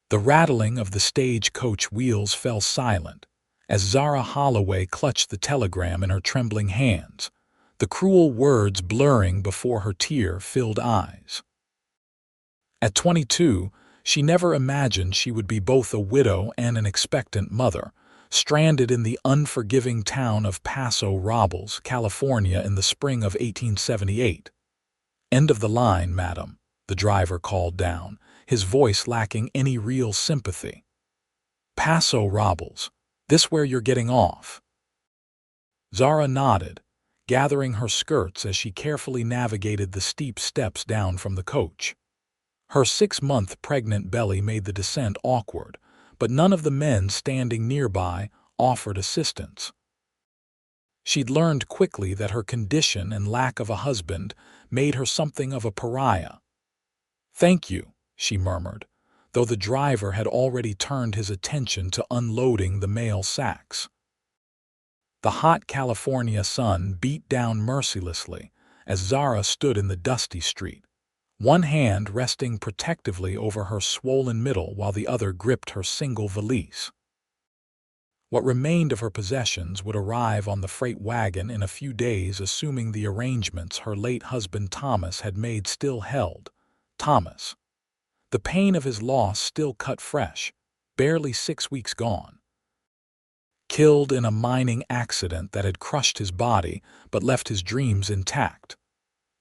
The rattling of the stagecoach wheels fell silent as Zara Holloway clutched the telegram in her trembling hands, the cruel words blurring before her tear-filled eyes. At 22, she never imagined she would be both a widow and an expectant mother, stranded in the unforgiving town of Paso Robles, California in the spring of 1878. "End of the line, madam," the driver called down, his voice lacking any real sympathy. "Paso Robles, this where you're getting off?" Zara nodded, gathering her skirts as she carefully navigated the steep steps down from the coach. Her 6-month pregnant belly made the descent awkward, but none of the men standing nearby offered assistance. She'd learned quickly that her condition and lack of a husband made her something of a pariah. "Thank you," she murmured, though the driver had already turned his attention to unloading the mail sacks. The hot California sun beat down mercilessly as Zara stood in the dusty street, one hand resting protectively over her swollen middle while the other gripped her single valise. What remained of her possessions would arrive on the freight wagon in a few days, assuming the arrangements her late husband Thomas had made still held. Thomas. The pain of his loss still cut fresh, barely 6 weeks gone. Killed in a mining accident that had crushed his body but left his dreams intact.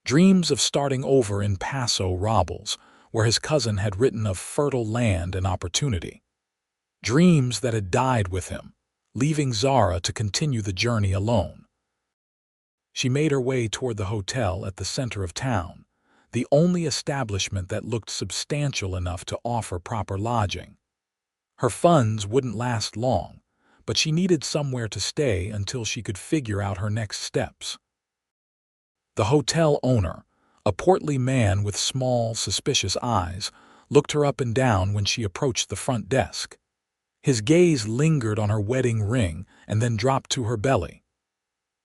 Dreams of starting over in Paso Robles, where his cousin had written of fertile land and opportunity. Dreams that had died with him, leaving Zara to continue the journey alone. She made her way toward the hotel at the center of town, the only establishment that looked substantial enough to offer proper lodging. Her funds wouldn't last long, but she needed somewhere to stay until she could figure out her next steps. The hotel owner, a portly man with small, suspicious eyes, looked her up and down when she approached the front desk. His gaze lingered on her wedding ring and then dropped to her belly.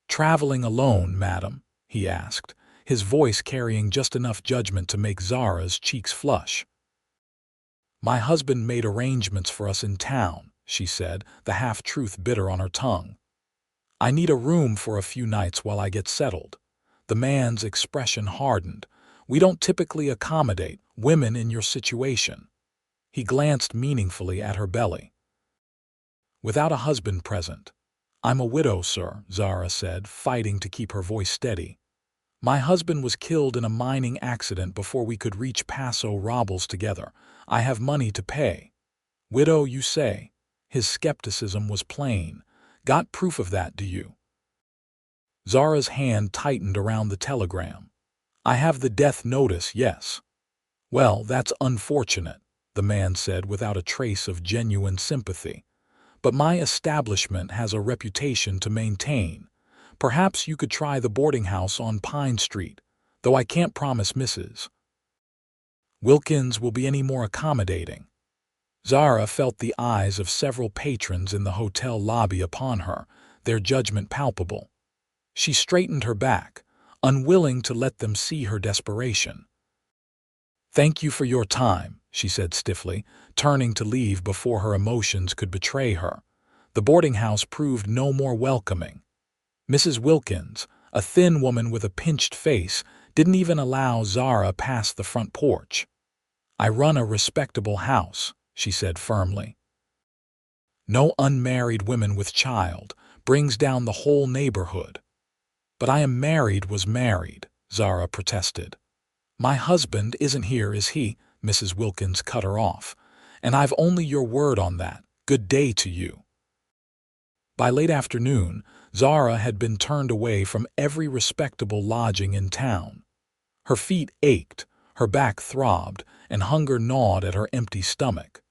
"Traveling alone, madam?" he asked, his voice carrying just enough judgment to make Zara's cheeks flush. "My husband made arrangements for us in town," she said, the half-truth bitter on her tongue. "I need a room for a few nights while I get settled." The man's expression hardened. "We don't typically accommodate women in your situation." He glanced meaningfully at her belly. "Without a husband present." "I'm a widow, sir," Zara said, fighting to keep her voice steady. "My husband was killed in a mining accident before we could reach Paso Robles together. I have money to pay." "Widow, you say?" His skepticism was plain. "Got proof of that, do you?" Zara's hand tightened around the telegram. "I have the death notice, yes." "Well, that's unfortunate," the man said without a trace of genuine sympathy. "But my establishment has a reputation to maintain. Perhaps you could try the boarding house on Pine Street, though I can't promise Mrs. Wilkins will be any more accommodating." Zara felt the eyes of several patrons in the hotel lobby upon her, their judgment palpable. She straightened her back, unwilling to let them see her desperation. "Thank you for your time," she said stiffly, turning to leave before her emotions could betray her. The boarding house proved no more welcoming. Mrs. Wilkins, a thin woman with a pinched face, didn't even allow Zara past the front porch. "I run a respectable house," she said firmly. "No unmarried women with child, brings down the whole neighborhood." "But I am married," was married, Zara protested. "My husband isn't here, is he?" Mrs. Wilkins cut her off. "And I've only your word on that. Good day to you." By late afternoon, Zara had been turned away from every respectable lodging in town. Her feet ached, her back throbbed, and hunger gnawed at her empty stomach.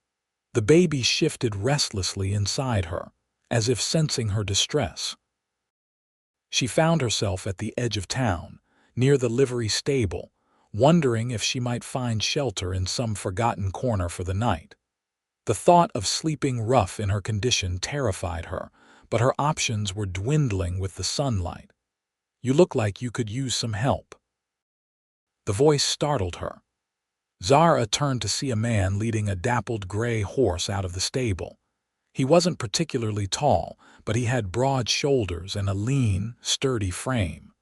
The baby shifted restlessly inside her, as if sensing her distress. She found herself at the edge of town, near the livery stable, wondering if she might find shelter in some forgotten corner for the night. The thought of sleeping rough in her condition terrified her, but her options were dwindling with the sunlight. "You look like you could use some help." The voice startled her. Zara turned to see a man leading a dappled gray horse out of the stable. He wasn't particularly tall, but he had broad shoulders and a lean, sturdy frame.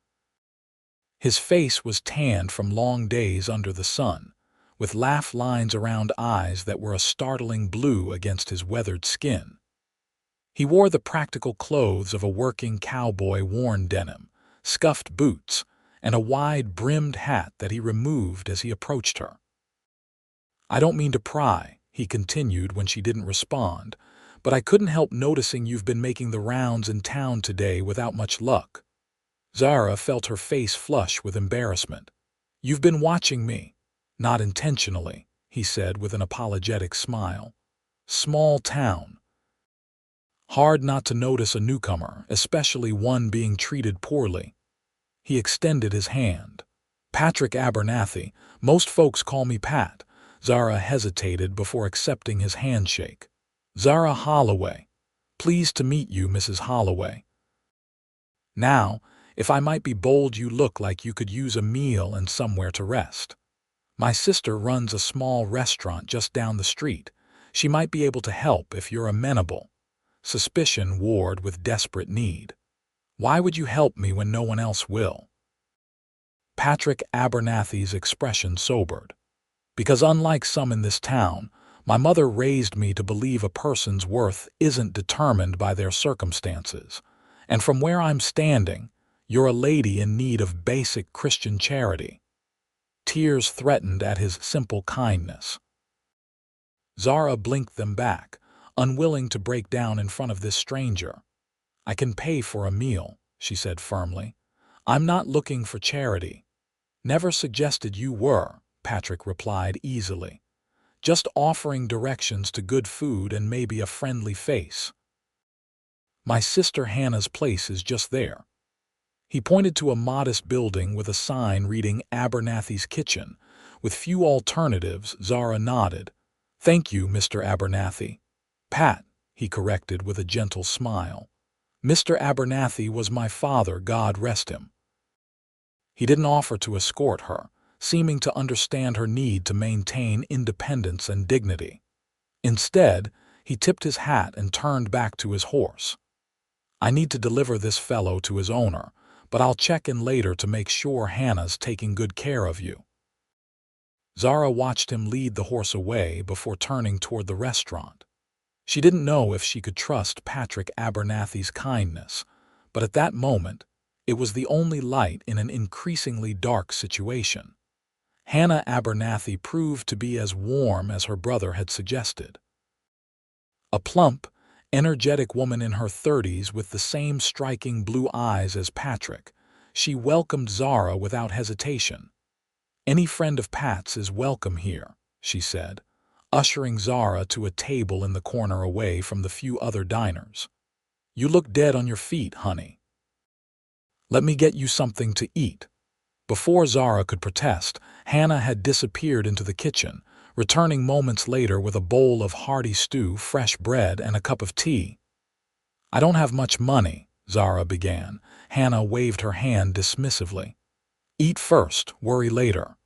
His face was tanned from long days under the sun, with laugh lines around eyes that were a startling blue against his weathered skin. He wore the practical clothes of a working cowboy: worn denim, scuffed boots, and a wide-brimmed hat that he removed as he approached her. "I don't mean to pry," he continued when she didn't respond, "but I couldn't help noticing you've been making the rounds in town today without much luck." Zara felt her face flush with embarrassment. "You've been watching me." "Not intentionally," he said with an apologetic smile. "Small town. Hard not to notice a newcomer, especially one being treated poorly." He extended his hand. "Patrick Abernathy. Most folks call me Pat." Zara hesitated before accepting his handshake. "Zara Holloway. Pleased to meet you, Mrs. Holloway. Now, if I might be bold, you look like you could use a meal and somewhere to rest. My sister runs a small restaurant just down the street. She might be able to help if you're amenable." Suspicion warred with desperate need. "Why would you help me when no one else will?" Patrick Abernathy's expression sobered. "Because unlike some in this town, my mother raised me to believe a person's worth isn't determined by their circumstances. And from where I'm standing, you're a lady in need of basic Christian charity." Tears threatened at his simple kindness. Zara blinked them back, unwilling to break down in front of this stranger. "I can pay for a meal," she said firmly. "I'm not looking for charity." "Never suggested you were," Patrick replied easily. "Just offering directions to good food and maybe a friendly face. My sister Hannah's place is just there." He pointed to a modest building with a sign reading Abernathy's Kitchen. With few alternatives, Zara nodded. "Thank you, Mr. Abernathy." "Pat," he corrected with a gentle smile. "Mr. Abernathy was my father, God rest him." He didn't offer to escort her, seeming to understand her need to maintain independence and dignity. Instead, he tipped his hat and turned back to his horse. "I need to deliver this fellow to his owner, but I'll check in later to make sure Hannah's taking good care of you." Zara watched him lead the horse away before turning toward the restaurant. She didn't know if she could trust Patrick Abernathy's kindness, but at that moment, it was the only light in an increasingly dark situation. Hannah Abernathy proved to be as warm as her brother had suggested. A plump, energetic woman in her 30s with the same striking blue eyes as Patrick, she welcomed Zara without hesitation. "Any friend of Pat's is welcome here," she said, ushering Zara to a table in the corner away from the few other diners. "You look dead on your feet, honey. Let me get you something to eat." Before Zara could protest, Hannah had disappeared into the kitchen, returning moments later with a bowl of hearty stew, fresh bread, and a cup of tea. "I don't have much money," Zara began. Hannah waved her hand dismissively. "Eat first, worry later."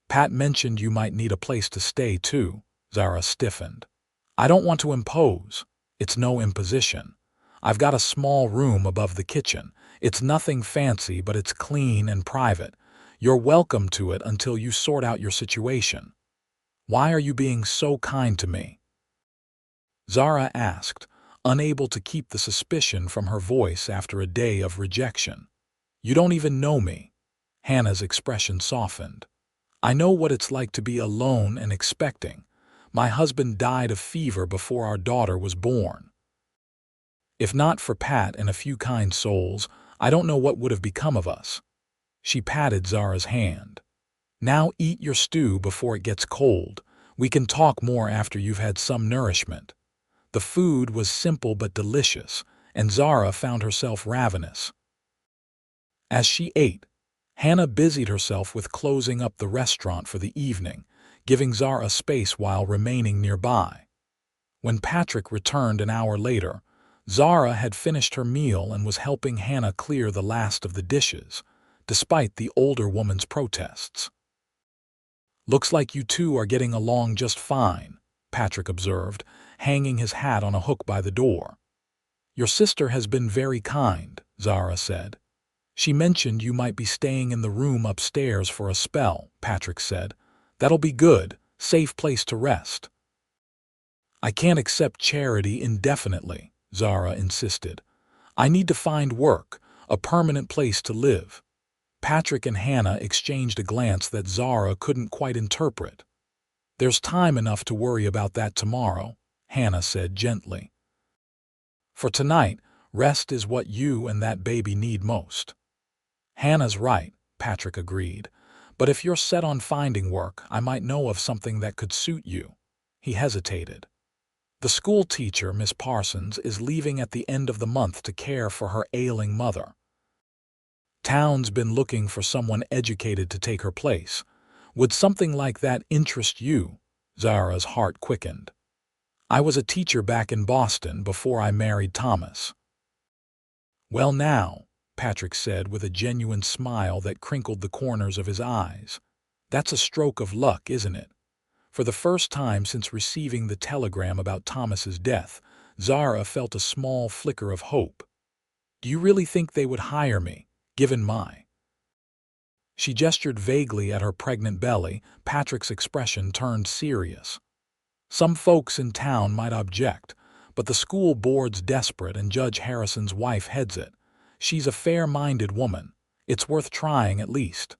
"Pat mentioned you might need a place to stay, too." Zara stiffened. "I don't want to impose." "It's no imposition. I've got a small room above the kitchen. It's nothing fancy, but it's clean and private. You're welcome to it until you sort out your situation." "Why are you being so kind to me?" Zara asked, unable to keep the suspicion from her voice after a day of rejection. "You don't even know me." Hannah's expression softened. "I know what it's like to be alone and expecting. My husband died of fever before our daughter was born. If not for Pat and a few kind souls, I don't know what would have become of us." She patted Zara's hand. "Now eat your stew before it gets cold. We can talk more after you've had some nourishment." The food was simple but delicious, and Zara found herself ravenous. As she ate, Hannah busied herself with closing up the restaurant for the evening, giving Zara space while remaining nearby. When Patrick returned an hour later, Zara had finished her meal and was helping Hannah clear the last of the dishes, despite the older woman's protests. "Looks like you two are getting along just fine," Patrick observed, hanging his hat on a hook by the door. "Your sister has been very kind," Zara said. "She mentioned you might be staying in the room upstairs for a spell," Patrick said. "That'll be good, safe place to rest." "I can't accept charity indefinitely," Zara insisted. "I need to find work, a permanent place to live." Patrick and Hannah exchanged a glance that Zara couldn't quite interpret. "There's time enough to worry about that tomorrow," Hannah said gently. "For tonight, rest is what you and that baby need most." "Hannah's right," Patrick agreed. "But if you're set on finding work, I might know of something that could suit you." He hesitated. "The school teacher, Miss Parsons, is leaving at the end of the month to care for her ailing mother. Town's been looking for someone educated to take her place. Would something like that interest you?" Zara's heart quickened. "I was a teacher back in Boston before I married Thomas." "Well now," Patrick said with a genuine smile that crinkled the corners of his eyes. "That's a stroke of luck, isn't it?" For the first time since receiving the telegram about Thomas's death, Zara felt a small flicker of hope. "Do you really think they would hire me, given my—" She gestured vaguely at her pregnant belly. Patrick's expression turned serious. "Some folks in town might object, but the school board's desperate and Judge Harrison's wife heads it. She's a fair-minded woman. It's worth trying at least."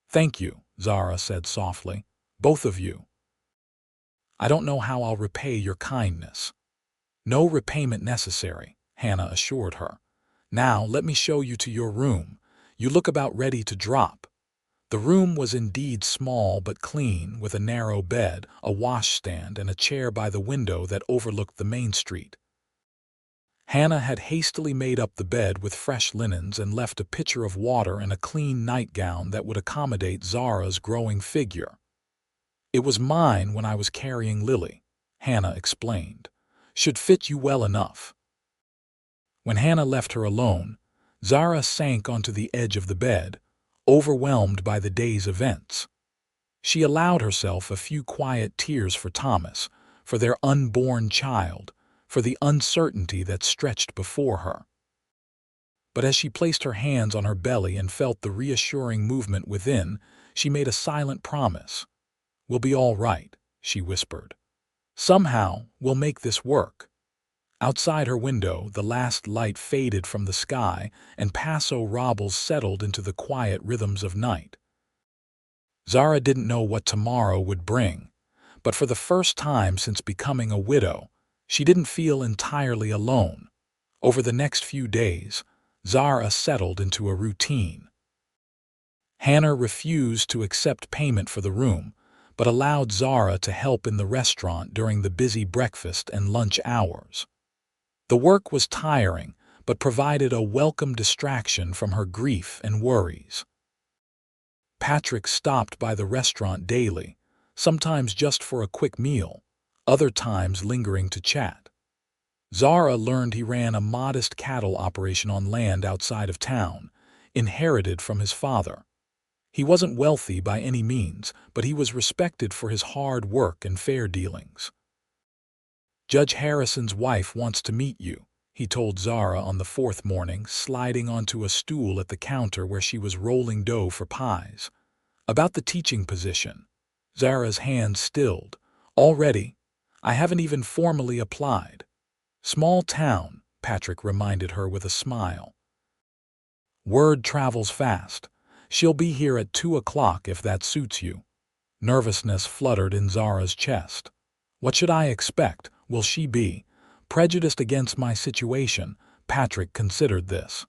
"Thank you," Zara said softly. "Both of you. I don't know how I'll repay your kindness." "No repayment necessary," Hannah assured her. "Now let me show you to your room. You look about ready to drop." The room was indeed small but clean, with a narrow bed, a washstand, and a chair by the window that overlooked the main street. Hannah had hastily made up the bed with fresh linens and left a pitcher of water and a clean nightgown that would accommodate Zara's growing figure. "It was mine when I was carrying Lily," Hannah explained. "Should fit you well enough." When Hannah left her alone, Zara sank onto the edge of the bed, overwhelmed by the day's events. She allowed herself a few quiet tears for Thomas, for their unborn child, for the uncertainty that stretched before her. But as she placed her hands on her belly and felt the reassuring movement within, she made a silent promise. "We'll be all right," she whispered. "Somehow, we'll make this work." Outside her window, the last light faded from the sky, and Paso Robles settled into the quiet rhythms of night. Zara didn't know what tomorrow would bring, but for the first time since becoming a widow, she didn't feel entirely alone. Over the next few days, Zara settled into a routine. Hannah refused to accept payment for the room, but allowed Zara to help in the restaurant during the busy breakfast and lunch hours. The work was tiring, but provided a welcome distraction from her grief and worries. Patrick stopped by the restaurant daily, sometimes just for a quick meal, other times lingering to chat. Zara learned he ran a modest cattle operation on land outside of town, inherited from his father. He wasn't wealthy by any means, but he was respected for his hard work and fair dealings. "Judge Harrison's wife wants to meet you," he told Zara on the fourth morning, sliding onto a stool at the counter where she was rolling dough for pies. "About the teaching position." Zara's hand stilled. "Already? I haven't even formally applied." "Small town," Patrick reminded her with a smile. "Word travels fast. She'll be here at 2 o'clock if that suits you." Nervousness fluttered in Zara's chest. "What should I expect? Will she be prejudiced against my situation?" Patrick considered this.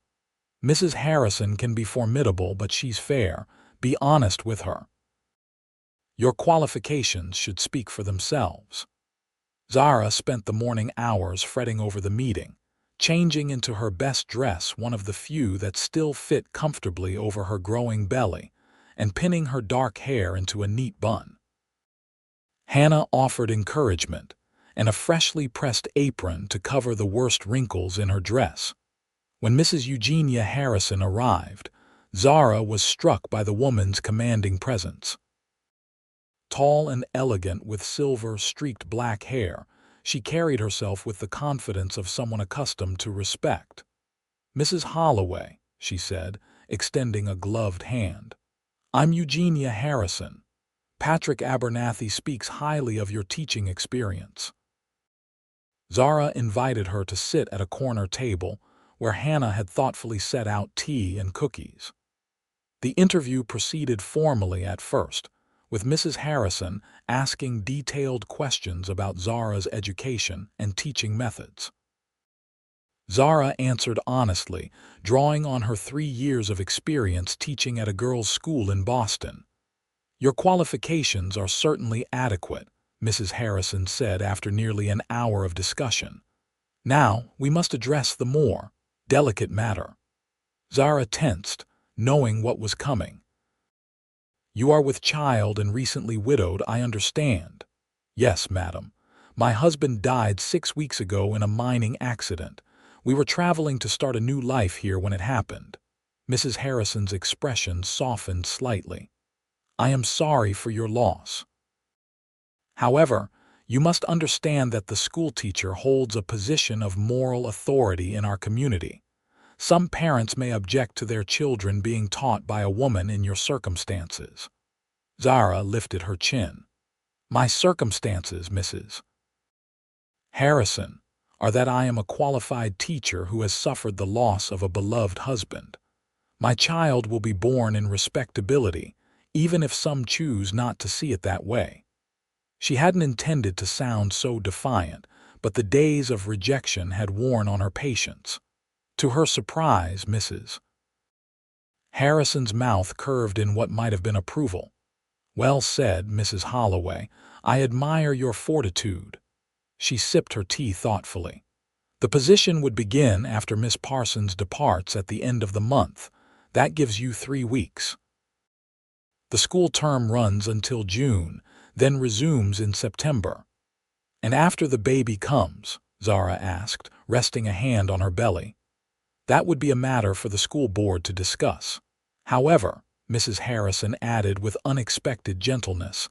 "Mrs. Harrison can be formidable, but she's fair. Be honest with her. Your qualifications should speak for themselves." Zara spent the morning hours fretting over the meeting, changing into her best dress, one of the few that still fit comfortably over her growing belly, and pinning her dark hair into a neat bun. Hannah offered encouragement, and a freshly pressed apron to cover the worst wrinkles in her dress. When Mrs. Eugenia Harrison arrived, Zara was struck by the woman's commanding presence. Tall and elegant with silver-streaked black hair, she carried herself with the confidence of someone accustomed to respect. "Mrs. Holloway," she said, extending a gloved hand. "I'm Eugenia Harrison. Patrick Abernathy speaks highly of your teaching experience." Zara invited her to sit at a corner table where Hannah had thoughtfully set out tea and cookies. The interview proceeded formally at first, with Mrs. Harrison asking detailed questions about Zara's education and teaching methods. Zara answered honestly, drawing on her 3 years of experience teaching at a girls' school in Boston. "Your qualifications are certainly adequate," Mrs. Harrison said after nearly an hour of discussion. "Now, we must address the more delicate matter." Zara tensed, knowing what was coming. "You are with child and recently widowed, I understand." "Yes, madam. My husband died 6 weeks ago in a mining accident. We were traveling to start a new life here when it happened." Mrs. Harrison's expression softened slightly. "I am sorry for your loss. However, you must understand that the schoolteacher holds a position of moral authority in our community. Some parents may object to their children being taught by a woman in your circumstances." Zara lifted her chin. "My circumstances, Mrs. Harrison, are that I am a qualified teacher who has suffered the loss of a beloved husband. My child will be born in respectability, even if some choose not to see it that way." She hadn't intended to sound so defiant, but the days of rejection had worn on her patience. To her surprise, Mrs. Harrison's mouth curved in what might have been approval. "Well said, Mrs. Holloway. I admire your fortitude." She sipped her tea thoughtfully. "The position would begin after Miss Parsons departs at the end of the month. That gives you 3 weeks. The school term runs until June, then resumes in September." "And after the baby comes?" Zara asked, resting a hand on her belly. "That would be a matter for the school board to discuss. However," Mrs. Harrison added with unexpected gentleness,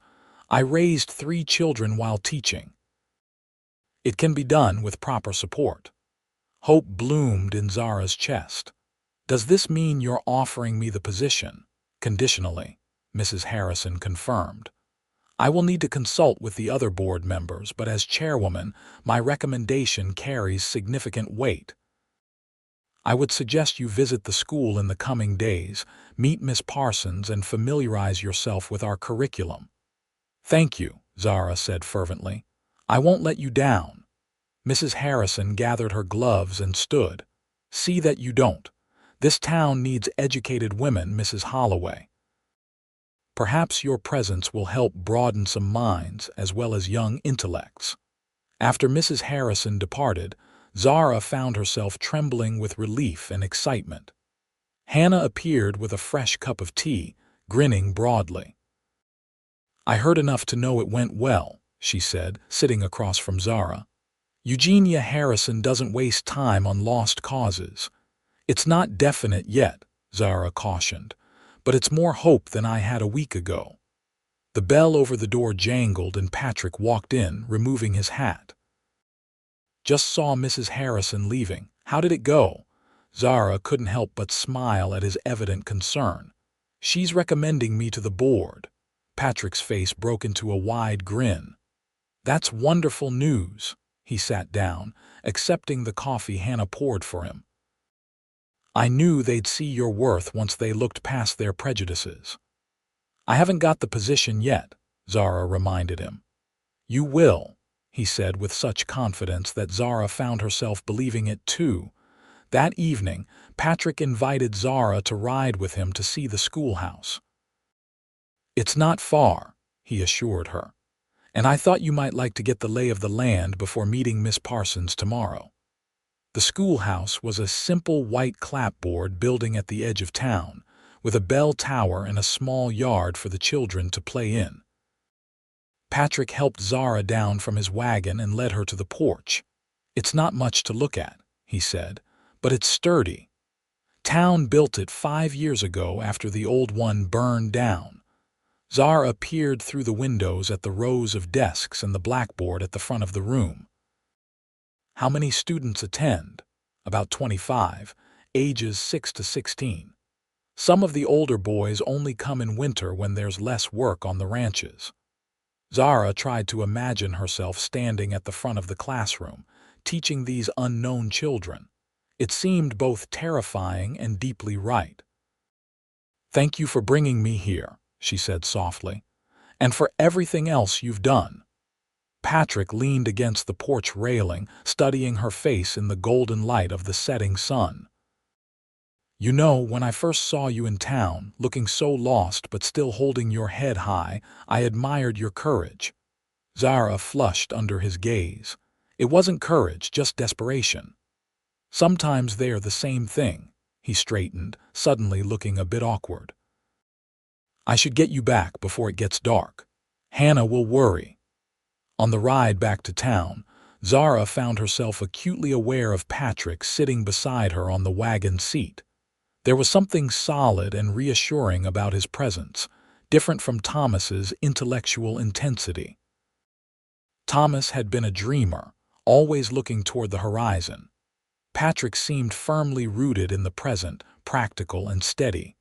"I raised 3 children while teaching. It can be done with proper support." Hope bloomed in Zara's chest. "Does this mean you're offering me the position?" "Conditionally," Mrs. Harrison confirmed. "I will need to consult with the other board members, but as chairwoman, my recommendation carries significant weight. I would suggest you visit the school in the coming days, meet Miss Parsons, and familiarize yourself with our curriculum." "Thank you," Zara said fervently. "I won't let you down." Mrs. Harrison gathered her gloves and stood. "See that you don't. This town needs educated women, Mrs. Holloway. Perhaps your presence will help broaden some minds as well as young intellects." After Mrs. Harrison departed, Zara found herself trembling with relief and excitement. Hannah appeared with a fresh cup of tea, grinning broadly. "I heard enough to know it went well," she said, sitting across from Zara. "Eugenia Harrison doesn't waste time on lost causes." "It's not definite yet," Zara cautioned, "but it's more hope than I had a week ago." The bell over the door jangled and Patrick walked in, removing his hat. "Just saw Mrs. Harrison leaving. How did it go?" Zara couldn't help but smile at his evident concern. "She's recommending me to the board." Patrick's face broke into a wide grin. "That's wonderful news." He sat down, accepting the coffee Hannah poured for him. "I knew they'd see your worth once they looked past their prejudices." "I haven't got the position yet," Zara reminded him. "You will," he said with such confidence that Zara found herself believing it too. That evening, Patrick invited Zara to ride with him to see the schoolhouse. "It's not far," he assured her, "and I thought you might like to get the lay of the land before meeting Miss Parsons tomorrow." The schoolhouse was a simple white clapboard building at the edge of town, with a bell tower and a small yard for the children to play in. Patrick helped Zara down from his wagon and led her to the porch. "It's not much to look at," he said, "but it's sturdy. Town built it 5 years ago after the old one burned down." Zara peered through the windows at the rows of desks and the blackboard at the front of the room. How many students attend? About 25, ages 6 to 16. Some of the older boys only come in winter when there's less work on the ranches. Zara tried to imagine herself standing at the front of the classroom, teaching these unknown children. It seemed both terrifying and deeply right. "Thank you for bringing me here," she said softly, "and for everything else you've done." Patrick leaned against the porch railing, studying her face in the golden light of the setting sun. "You know, when I first saw you in town, looking so lost but still holding your head high, I admired your courage." Zara flushed under his gaze. It wasn't courage, just desperation. "Sometimes they're the same thing." He straightened, suddenly looking a bit awkward. "I should get you back before it gets dark. Hannah will worry." On the ride back to town, Zara found herself acutely aware of Patrick sitting beside her on the wagon seat. There was something solid and reassuring about his presence, different from Thomas's intellectual intensity. Thomas had been a dreamer, always looking toward the horizon. Patrick seemed firmly rooted in the present, practical and steady.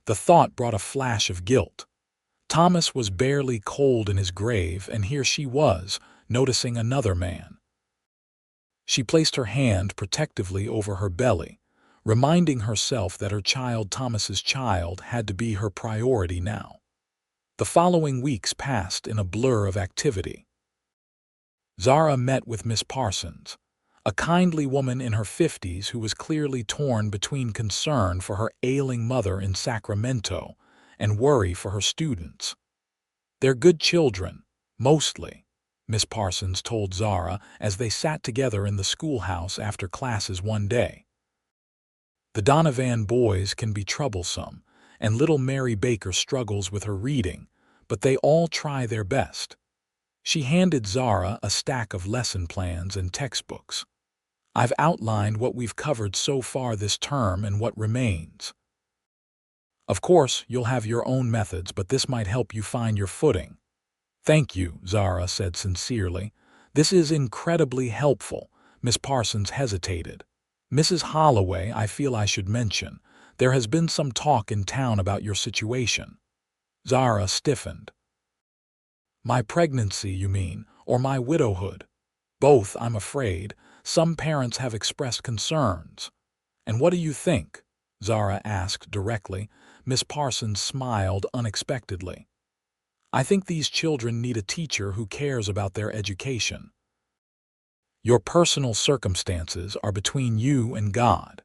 The thought brought a flash of guilt. Thomas was barely cold in his grave, and here she was, noticing another man. She placed her hand protectively over her belly, reminding herself that her child, Thomas's child, had to be her priority now. The following weeks passed in a blur of activity. Zara met with Miss Parsons, a kindly woman in her 50s who was clearly torn between concern for her ailing mother in Sacramento and worry for her students. "They're good children, mostly," Miss Parsons told Zara as they sat together in the schoolhouse after classes one day. "The Donovan boys can be troublesome, and little Mary Baker struggles with her reading, but they all try their best." She handed Zara a stack of lesson plans and textbooks. "I've outlined what we've covered so far this term and what remains. Of course, you'll have your own methods, but this might help you find your footing." "Thank you," Zara said sincerely. "This is incredibly helpful." Miss Parsons hesitated. "Mrs. Holloway, I feel I should mention, there has been some talk in town about your situation." Zara stiffened. "My pregnancy, you mean, or my widowhood?" "Both, I'm afraid. Some parents have expressed concerns." "And what do you think?" Zara asked directly. Miss Parsons smiled unexpectedly. "I think these children need a teacher who cares about their education. Your personal circumstances are between you and God."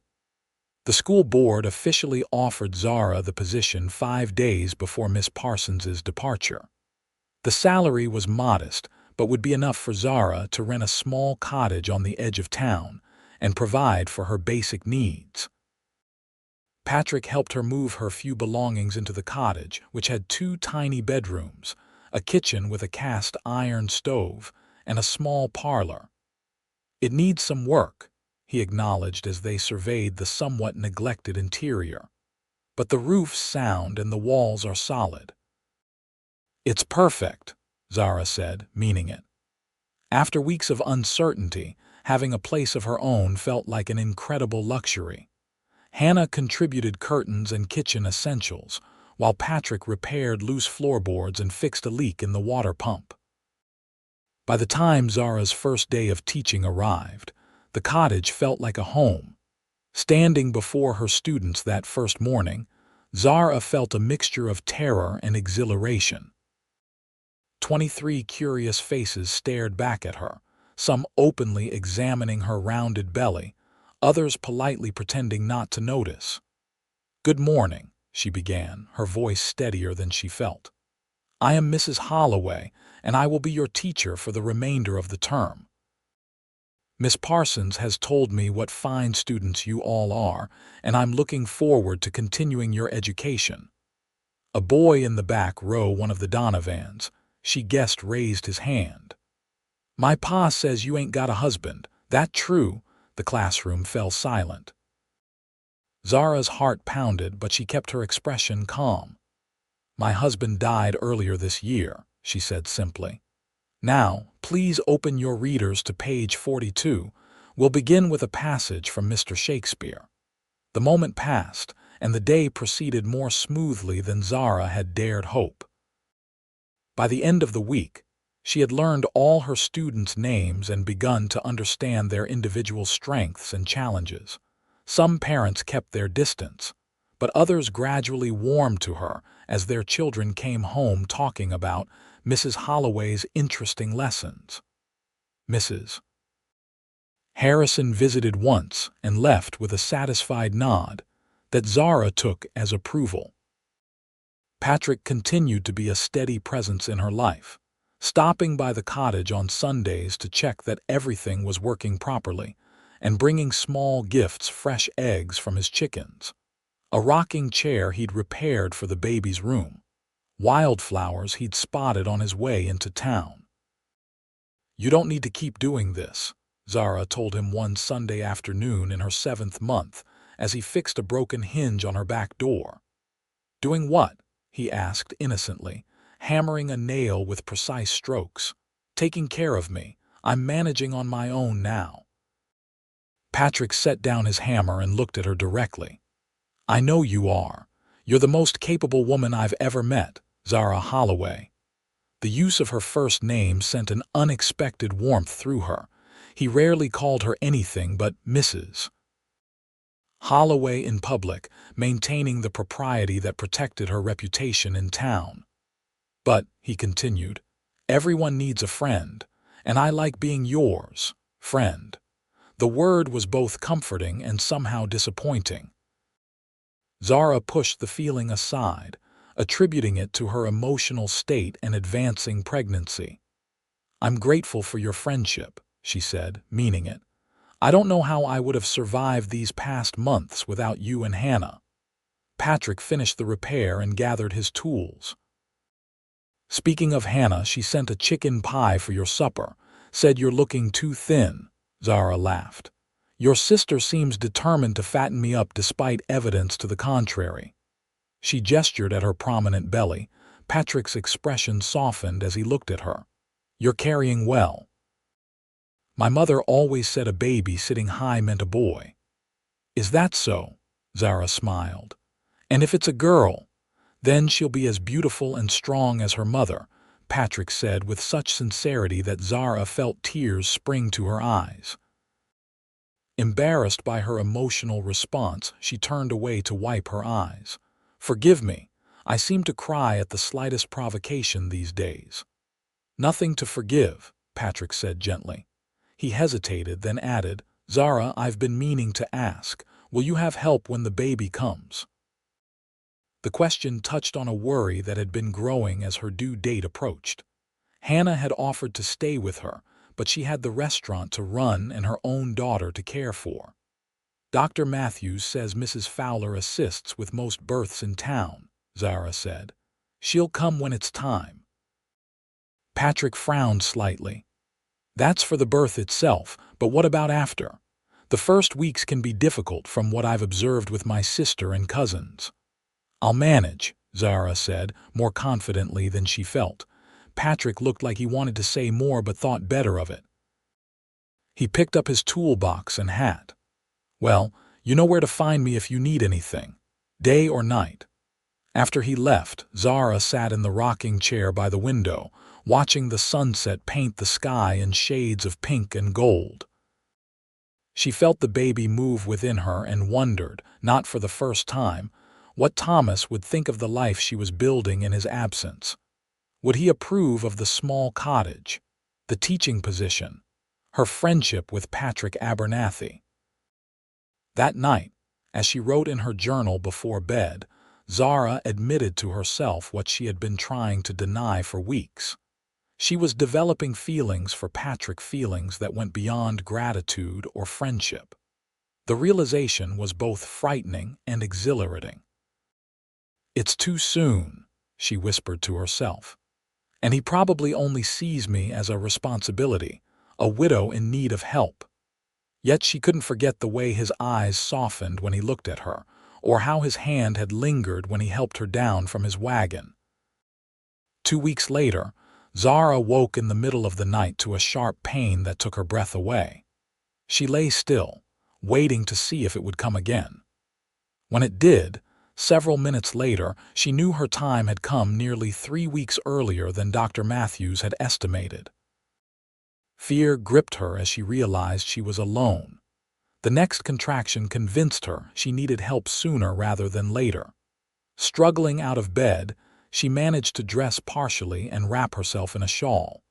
The school board officially offered Zara the position 5 days before Miss Parsons's departure. The salary was modest, but would be enough for Zara to rent a small cottage on the edge of town and provide for her basic needs. Patrick helped her move her few belongings into the cottage, which had 2 tiny bedrooms, a kitchen with a cast iron stove, and a small parlor. "It needs some work," he acknowledged as they surveyed the somewhat neglected interior. "But the roof's sound and the walls are solid." "It's perfect," Zara said, meaning it. After weeks of uncertainty, having a place of her own felt like an incredible luxury. Hannah contributed curtains and kitchen essentials, while Patrick repaired loose floorboards and fixed a leak in the water pump. By the time Zara's first day of teaching arrived, the cottage felt like a home. Standing before her students that first morning, Zara felt a mixture of terror and exhilaration. 23 curious faces stared back at her, some openly examining her rounded belly, others politely pretending not to notice. "Good morning," she began, her voice steadier than she felt. "I am Mrs. Holloway, and I will be your teacher for the remainder of the term. Miss Parsons has told me what fine students you all are, and I'm looking forward to continuing your education." A boy in the back row, one of the Donovans, she guessed, raised his hand. "My pa says you ain't got a husband. That true?" The classroom fell silent. Zara's heart pounded, but she kept her expression calm. "My husband died earlier this year," she said simply. "Now, please open your readers to page 42. We'll begin with a passage from Mr. Shakespeare." The moment passed, and the day proceeded more smoothly than Zara had dared hope. By the end of the week, she had learned all her students' names and begun to understand their individual strengths and challenges. Some parents kept their distance, but others gradually warmed to her as their children came home talking about Mrs. Holloway's interesting lessons. Mrs. Harrison visited once and left with a satisfied nod that Zara took as approval. Patrick continued to be a steady presence in her life, stopping by the cottage on Sundays to check that everything was working properly and bringing small gifts, fresh eggs from his chickens, a rocking chair he'd repaired for the baby's room, wildflowers he'd spotted on his way into town. "You don't need to keep doing this," Zara told him one Sunday afternoon in her 7th month as he fixed a broken hinge on her back door. "Doing what?" he asked innocently, hammering a nail with precise strokes. "Taking care of me. I'm managing on my own now." Patrick set down his hammer and looked at her directly. "I know you are. You're the most capable woman I've ever met, Zara Holloway." The use of her first name sent an unexpected warmth through her. He rarely called her anything but Mrs. Holloway in public, maintaining the propriety that protected her reputation in town. "But," he continued, "everyone needs a friend, and I like being yours, friend." The word was both comforting and somehow disappointing. Zara pushed the feeling aside, attributing it to her emotional state and advancing pregnancy. "I'm grateful for your friendship," she said, meaning it. "I don't know how I would have survived these past months without you and Hannah." Patrick finished the repair and gathered his tools. "Speaking of Hannah, she sent a chicken pie for your supper, said you're looking too thin." Zara laughed. "Your sister seems determined to fatten me up despite evidence to the contrary." She gestured at her prominent belly. Patrick's expression softened as he looked at her. "You're carrying well." "My mother always said a baby sitting high meant a boy." "Is that so?" Zara smiled. "And if it's a girl, then she'll be as beautiful and strong as her mother," Patrick said with such sincerity that Zara felt tears spring to her eyes. Embarrassed by her emotional response, she turned away to wipe her eyes. "Forgive me. I seem to cry at the slightest provocation these days." "Nothing to forgive," Patrick said gently. He hesitated, then added, "Zara, I've been meaning to ask, will you have help when the baby comes?" The question touched on a worry that had been growing as her due date approached. Hannah had offered to stay with her, but she had the restaurant to run and her own daughter to care for. "Dr. Matthews says Mrs. Fowler assists with most births in town," Zara said. "She'll come when it's time." Patrick frowned slightly. "That's for the birth itself, but what about after? The first weeks can be difficult from what I've observed with my sister and cousins." "I'll manage," Zara said, more confidently than she felt. Patrick looked like he wanted to say more but thought better of it. He picked up his toolbox and hat. "Well, you know where to find me if you need anything, day or night." After he left, Zara sat in the rocking chair by the window, watching the sunset paint the sky in shades of pink and gold. She felt the baby move within her and wondered, not for the first time, what Thomas would think of the life she was building in his absence. Would he approve of the small cottage, the teaching position, her friendship with Patrick Abernathy? That night, as she wrote in her journal before bed, Zara admitted to herself what she had been trying to deny for weeks. She was developing feelings for Patrick, feelings that went beyond gratitude or friendship. The realization was both frightening and exhilarating. "It's too soon," she whispered to herself. "And he probably only sees me as a responsibility, a widow in need of help." Yet she couldn't forget the way his eyes softened when he looked at her, or how his hand had lingered when he helped her down from his wagon. 2 weeks later, Zara woke in the middle of the night to a sharp pain that took her breath away. She lay still, waiting to see if it would come again. When it did, several minutes later, she knew her time had come nearly 3 weeks earlier than Dr. Matthews had estimated. Fear gripped her as she realized she was alone. The next contraction convinced her she needed help sooner rather than later. Struggling out of bed, she managed to dress partially and wrap herself in a shawl.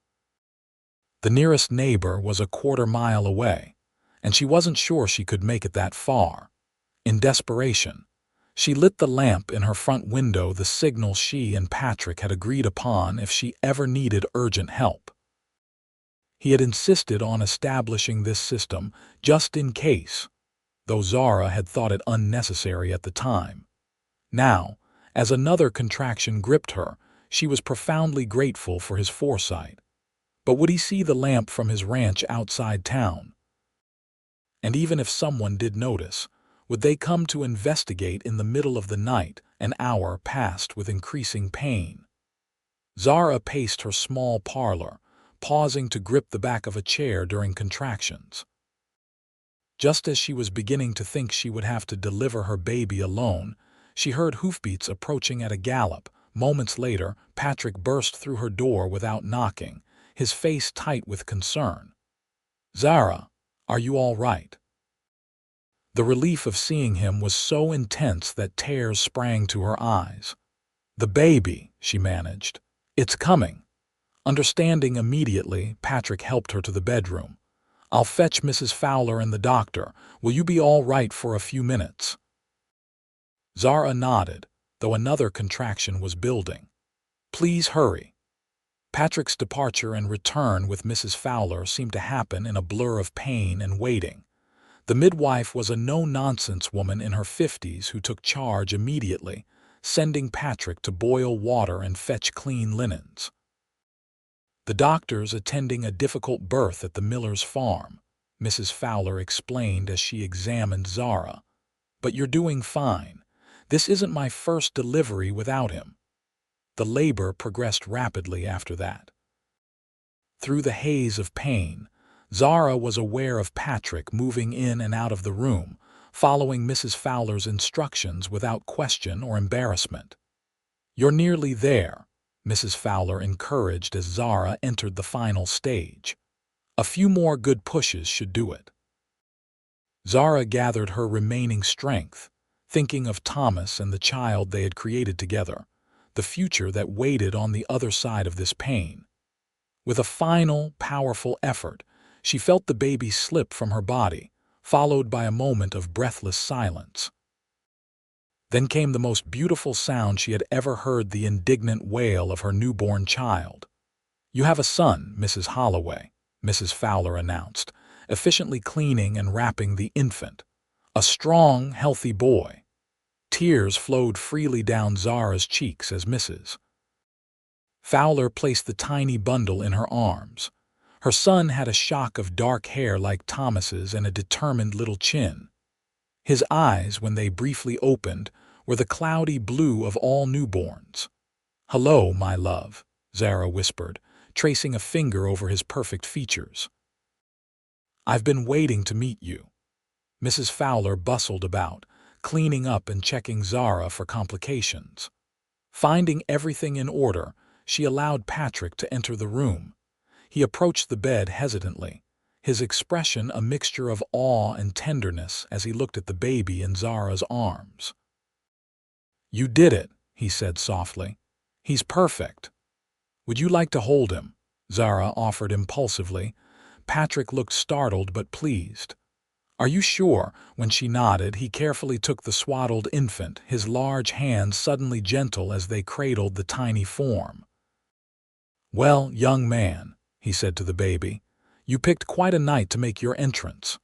The nearest neighbor was a quarter-mile away, and she wasn't sure she could make it that far. In desperation, she lit the lamp in her front window, the signal she and Patrick had agreed upon if she ever needed urgent help. He had insisted on establishing this system just in case, though Zara had thought it unnecessary at the time. Now, as another contraction gripped her, she was profoundly grateful for his foresight. But would he see the lamp from his ranch outside town? And even if someone did notice, would they come to investigate in the middle of the night? An hour passed with increasing pain. Zara paced her small parlor, pausing to grip the back of a chair during contractions. Just as she was beginning to think she would have to deliver her baby alone, she heard hoofbeats approaching at a gallop. Moments later, Patrick burst through her door without knocking, his face tight with concern. "Zara, are you all right?" The relief of seeing him was so intense that tears sprang to her eyes. "The baby," she managed. "It's coming." Understanding immediately, Patrick helped her to the bedroom. "I'll fetch Mrs. Fowler and the doctor. Will you be all right for a few minutes?" Zara nodded, though another contraction was building. "Please hurry." Patrick's departure and return with Mrs. Fowler seemed to happen in a blur of pain and waiting. The midwife was a no-nonsense woman in her 50s who took charge immediately, sending Patrick to boil water and fetch clean linens. The doctors attending a difficult birth at the miller's farm, Mrs. Fowler explained as she examined Zara. "But you're doing fine. This isn't my first delivery without him." The labor progressed rapidly after that. Through the haze of pain, Zara was aware of Patrick moving in and out of the room, following Mrs. Fowler's instructions without question or embarrassment. "You're nearly there," Mrs. Fowler encouraged as Zara entered the final stage. "A few more good pushes should do it." Zara gathered her remaining strength, thinking of Thomas and the child they had created together, the future that waited on the other side of this pain. With a final, powerful effort, she felt the baby slip from her body, followed by a moment of breathless silence. Then came the most beautiful sound she had ever heard, the indignant wail of her newborn child. "You have a son, Mrs. Holloway," Mrs. Fowler announced, efficiently cleaning and wrapping the infant. "A strong, healthy boy." Tears flowed freely down Zara's cheeks as Mrs. Fowler placed the tiny bundle in her arms. Her son had a shock of dark hair like Thomas's and a determined little chin. His eyes, when they briefly opened, were the cloudy blue of all newborns. "Hello, my love," Zara whispered, tracing a finger over his perfect features. "I've been waiting to meet you." Mrs. Fowler bustled about, cleaning up and checking Zara for complications. Finding everything in order, she allowed Patrick to enter the room. He approached the bed hesitantly, his expression a mixture of awe and tenderness as he looked at the baby in Zara's arms. "You did it," he said softly. "He's perfect." "Would you like to hold him?" Zara offered impulsively. Patrick looked startled but pleased. "Are you sure?" When she nodded, he carefully took the swaddled infant, his large hands suddenly gentle as they cradled the tiny form. "Well, young man," he said to the baby, "you picked quite a night to make your entrance."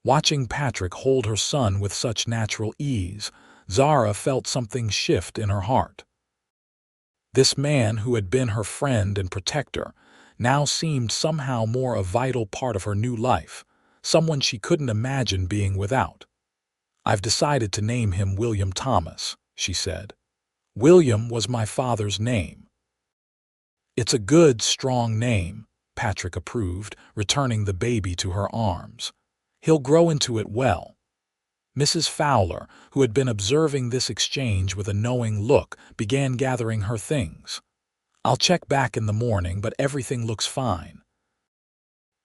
Watching Patrick hold her son with such natural ease, Zara felt something shift in her heart. This man who had been her friend and protector now seemed somehow more a vital part of her new life, someone she couldn't imagine being without. "I've decided to name him William Thomas," she said. "William was my father's name." It's a good, strong name, Patrick approved, returning the baby to her arms. He'll grow into it well. Mrs. Fowler, who had been observing this exchange with a knowing look, began gathering her things. I'll check back in the morning, but everything looks fine.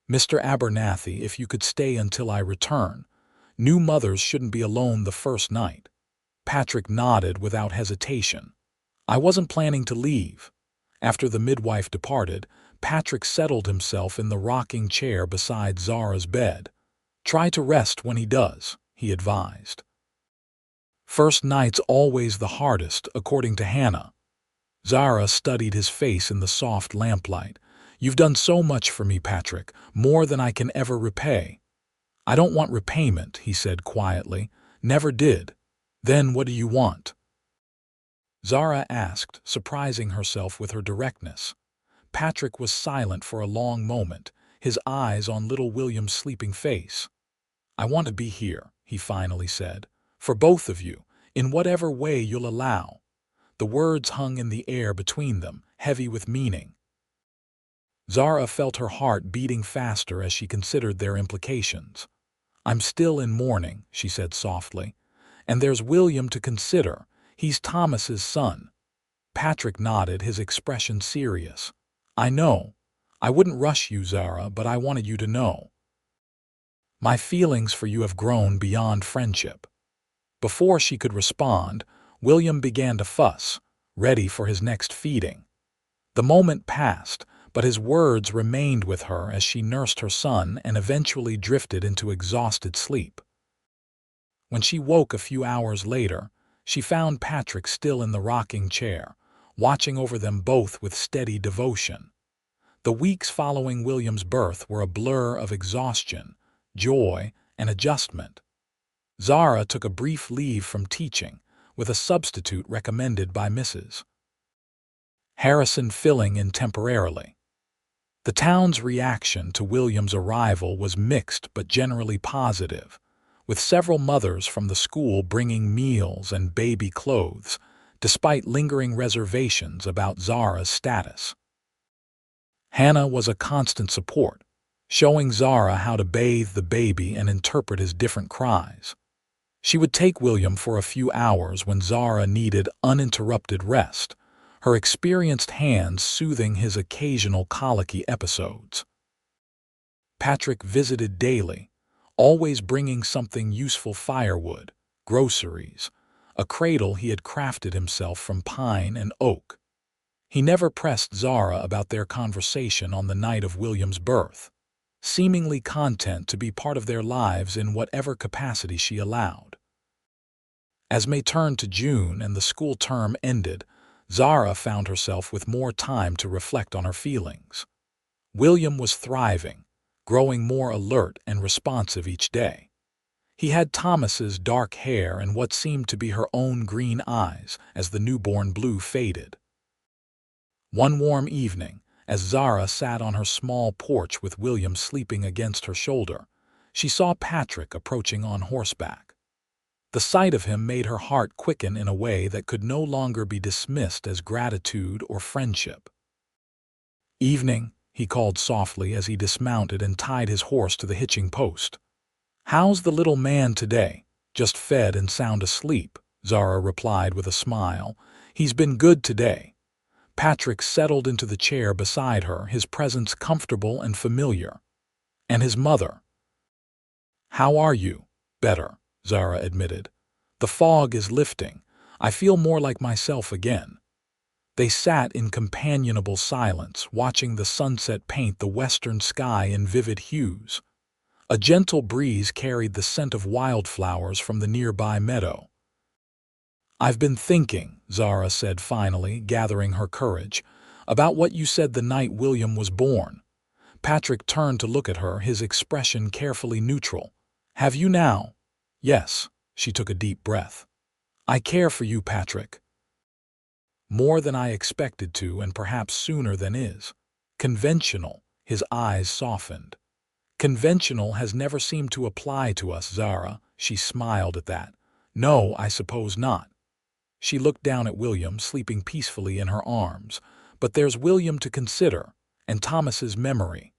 Mr. Abernathy, if you could stay until I return. New mothers shouldn't be alone the first night. Patrick nodded without hesitation. I wasn't planning to leave. After the midwife departed, Patrick settled himself in the rocking chair beside Zara's bed. Try to rest when he does, he advised. First night's always the hardest, according to Hannah. Zara studied his face in the soft lamplight. You've done so much for me, Patrick, more than I can ever repay. I don't want repayment, he said quietly. Never did. Then what do you want? Zara asked, surprising herself with her directness. Patrick was silent for a long moment, his eyes on little William's sleeping face. I want to be here, he finally said, for both of you, in whatever way you'll allow. The words hung in the air between them, heavy with meaning. Zara felt her heart beating faster as she considered their implications. I'm still in mourning, she said softly. And there's William to consider. He's Thomas's son. Patrick nodded, his expression serious. I know. I wouldn't rush you, Zara, but I wanted you to know. My feelings for you have grown beyond friendship. Before she could respond, William began to fuss, ready for his next feeding. The moment passed, but his words remained with her as she nursed her son and eventually drifted into exhausted sleep. When she woke a few hours later, she found Patrick still in the rocking chair, watching over them both with steady devotion. The weeks following William's birth were a blur of exhaustion, joy, and adjustment. Zara took a brief leave from teaching, with a substitute recommended by Mrs. Harrison filling in temporarily. The town's reaction to William's arrival was mixed but generally positive, with several mothers from the school bringing meals and baby clothes, despite lingering reservations about Zara's status. Hannah was a constant support, showing Zara how to bathe the baby and interpret his different cries. She would take William for a few hours when Zara needed uninterrupted rest, her experienced hands soothing his occasional colicky episodes. Patrick visited daily, always bringing something useful: firewood, groceries, a cradle he had crafted himself from pine and oak. He never pressed Zara about their conversation on the night of William's birth, seemingly content to be part of their lives in whatever capacity she allowed. As May turned to June and the school term ended, Zara found herself with more time to reflect on her feelings. William was thriving, growing more alert and responsive each day. He had Thomas's dark hair and what seemed to be her own green eyes as the newborn blue faded. One warm evening, as Zara sat on her small porch with William sleeping against her shoulder, she saw Patrick approaching on horseback. The sight of him made her heart quicken in a way that could no longer be dismissed as gratitude or friendship. "Evening," he called softly as he dismounted and tied his horse to the hitching post. "How's the little man today?" "Just fed and sound asleep," Zara replied with a smile. "He's been good today." Patrick settled into the chair beside her, his presence comfortable and familiar. "And his mother?" "How are you?" "Better," Zara admitted. "The fog is lifting. I feel more like myself again." They sat in companionable silence, watching the sunset paint the western sky in vivid hues. A gentle breeze carried the scent of wildflowers from the nearby meadow. "I've been thinking," Zara said finally, gathering her courage, "about what you said the night William was born." Patrick turned to look at her, his expression carefully neutral. "Have you now?" "Yes," she took a deep breath. "I care for you, Patrick. More than I expected to, and perhaps sooner than is." "Conventional," his eyes softened. "Conventional has never seemed to apply to us, Zara." She smiled at that. "No, I suppose not." She looked down at William, sleeping peacefully in her arms, But there's William to consider, and Thomas's memory.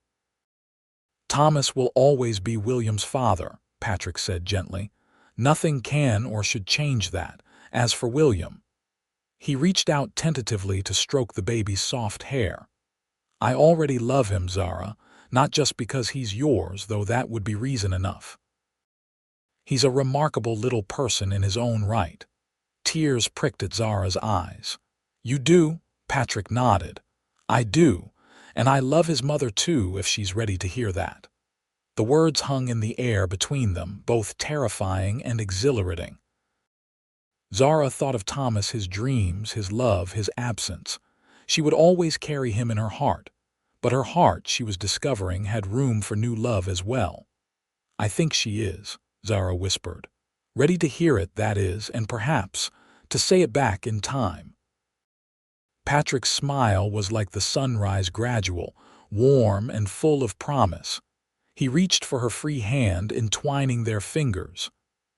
Thomas will always be William's father, Patrick said gently. Nothing can or should change that. As for William, he reached out tentatively to stroke the baby's soft hair. I already love him, Zara, not just because he's yours, though that would be reason enough. He's a remarkable little person in his own right. Tears pricked at Zara's eyes. You do? Patrick nodded. I do, and I love his mother too, if she's ready to hear that. The words hung in the air between them, both terrifying and exhilarating. Zara thought of Thomas, his dreams, his love, his absence. She would always carry him in her heart, but her heart, she was discovering, had room for new love as well. I think she is, Zara whispered. Ready to hear it, that is, and perhaps to say it back in time. Patrick's smile was like the sunrise, gradual, warm, and full of promise. He reached for her free hand, entwining their fingers.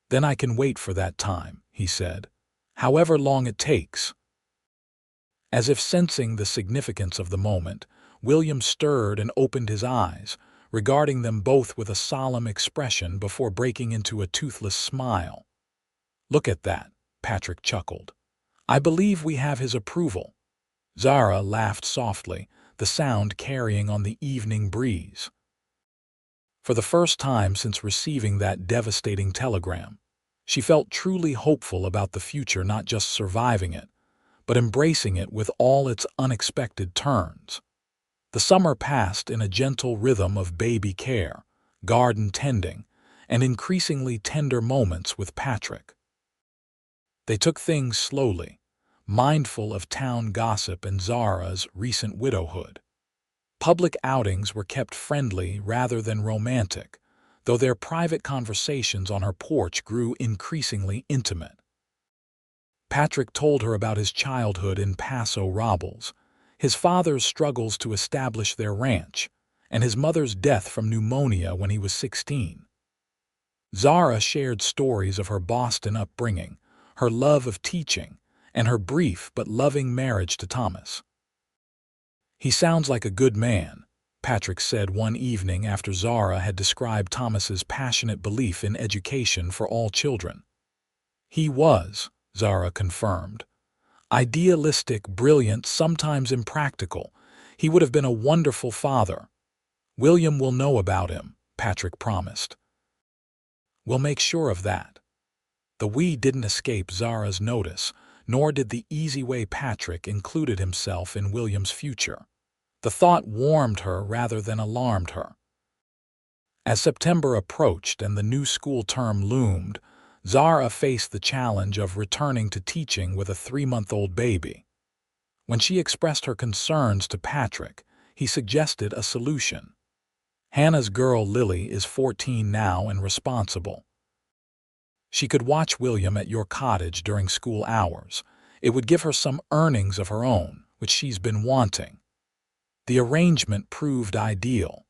Then I can wait for that time, he said, however long it takes. As if sensing the significance of the moment, William stirred and opened his eyes, regarding them both with a solemn expression before breaking into a toothless smile. Look at that, Patrick chuckled. I believe we have his approval. Zara laughed softly, the sound carrying on the evening breeze. For the first time since receiving that devastating telegram, she felt truly hopeful about the future, not just surviving it, but embracing it with all its unexpected turns. The summer passed in a gentle rhythm of baby care, garden tending, and increasingly tender moments with Patrick. They took things slowly, mindful of town gossip and Zara's recent widowhood. Public outings were kept friendly rather than romantic, though their private conversations on her porch grew increasingly intimate. Patrick told her about his childhood in Paso Robles, his father's struggles to establish their ranch, and his mother's death from pneumonia when he was 16. Zara shared stories of her Boston upbringing, her love of teaching, and her brief but loving marriage to Thomas. He sounds like a good man, Patrick said one evening after Zara had described Thomas's passionate belief in education for all children. He was, Zara confirmed. Idealistic, brilliant, sometimes impractical. He would have been a wonderful father. William will know about him, Patrick promised. We'll make sure of that. The "we" didn't escape Zara's notice, nor did the easy way Patrick included himself in William's future. The thought warmed her rather than alarmed her. As September approached and the new school term loomed, Zara faced the challenge of returning to teaching with a 3-month-old baby. When she expressed her concerns to Patrick, he suggested a solution. Hannah's girl Lily is 14 now and responsible. She could watch William at your cottage during school hours. It would give her some earnings of her own, which she's been wanting. The arrangement proved ideal.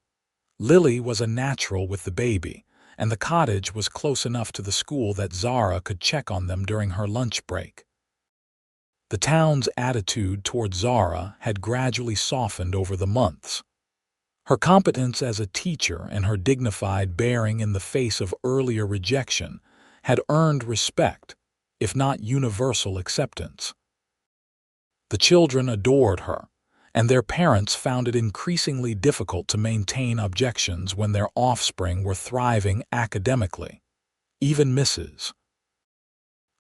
Lily was a natural with the baby, and the cottage was close enough to the school that Zara could check on them during her lunch break. The town's attitude toward Zara had gradually softened over the months. Her competence as a teacher and her dignified bearing in the face of earlier rejection had earned respect, if not universal acceptance. The children adored her, and their parents found it increasingly difficult to maintain objections when their offspring were thriving academically. Even Mrs.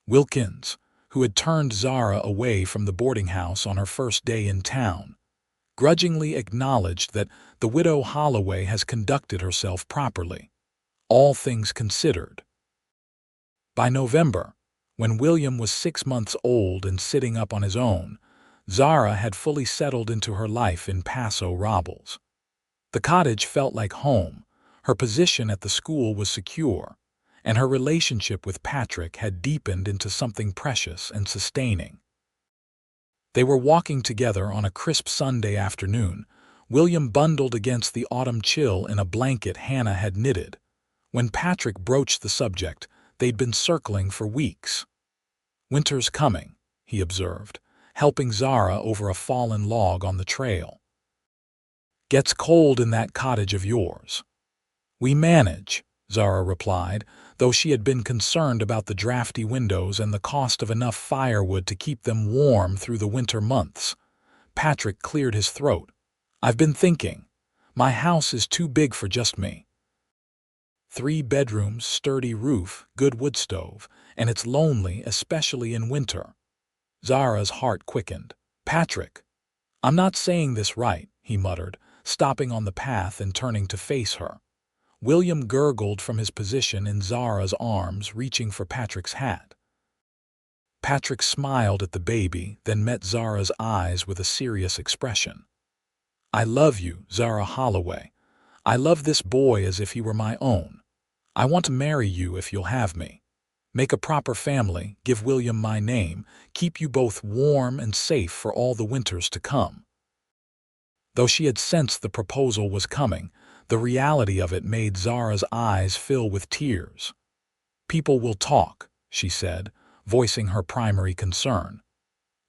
Wilkins, who had turned Zara away from the boarding house on her first day in town, grudgingly acknowledged that the widow Holloway has conducted herself properly, all things considered. By November, when William was 6 months old and sitting up on his own, Zara had fully settled into her life in Paso Robles. The cottage felt like home, her position at the school was secure, and her relationship with Patrick had deepened into something precious and sustaining. They were walking together on a crisp Sunday afternoon, William bundled against the autumn chill in a blanket Hannah had knitted. When Patrick broached the subject, they'd been circling for weeks. Winter's coming, he observed. helping Zara over a fallen log on the trail. "Gets cold in that cottage of yours." "We manage," Zara replied, though she had been concerned about the drafty windows and the cost of enough firewood to keep them warm through the winter months. Patrick cleared his throat. "I've been thinking. My house is too big for just me. 3 bedrooms, sturdy roof, good wood stove, and it's lonely, especially in winter." Zara's heart quickened. "Patrick, I'm not saying this right," he muttered, stopping on the path and turning to face her. William gurgled from his position in Zara's arms, reaching for Patrick's hat. Patrick smiled at the baby, then met Zara's eyes with a serious expression. "I love you, Zara Holloway. I love this boy as if he were my own. I want to marry you if you'll have me. Make a proper family, give William my name, keep you both warm and safe for all the winters to come." Though she had sensed the proposal was coming, the reality of it made Zara's eyes fill with tears. "People will talk," she said, voicing her primary concern.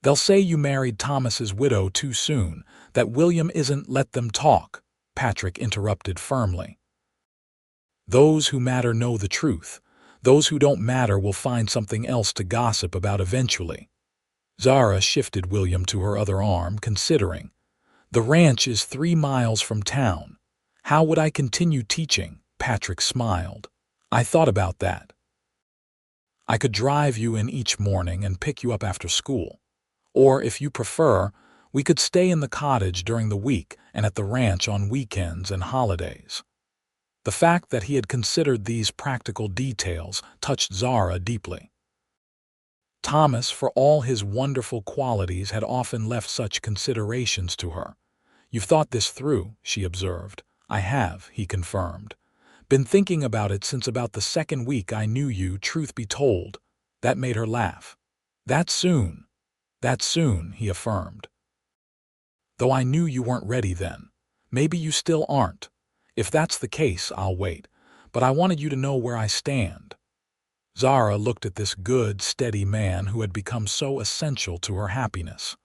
"They'll say you married Thomas's widow too soon, that William isn't." "Let them talk," Patrick interrupted firmly. "Those who matter know the truth. Those who don't matter will find something else to gossip about eventually." Zara shifted William to her other arm, considering. "The ranch is 3 miles from town. How would I continue teaching?" Patrick smiled. "I thought about that. I could drive you in each morning and pick you up after school. Or, if you prefer, we could stay in the cottage during the week and at the ranch on weekends and holidays." The fact that he had considered these practical details touched Zara deeply. Thomas, for all his wonderful qualities, had often left such considerations to her. "You've thought this through," she observed. "I have," he confirmed. "Been thinking about it since about the 2nd week I knew you, truth be told." That made her laugh. "That soon?" "That soon," he affirmed. "Though I knew you weren't ready then. Maybe you still aren't. If that's the case, I'll wait. But I wanted you to know where I stand." Zara looked at this good, steady man who had become so essential to her happiness.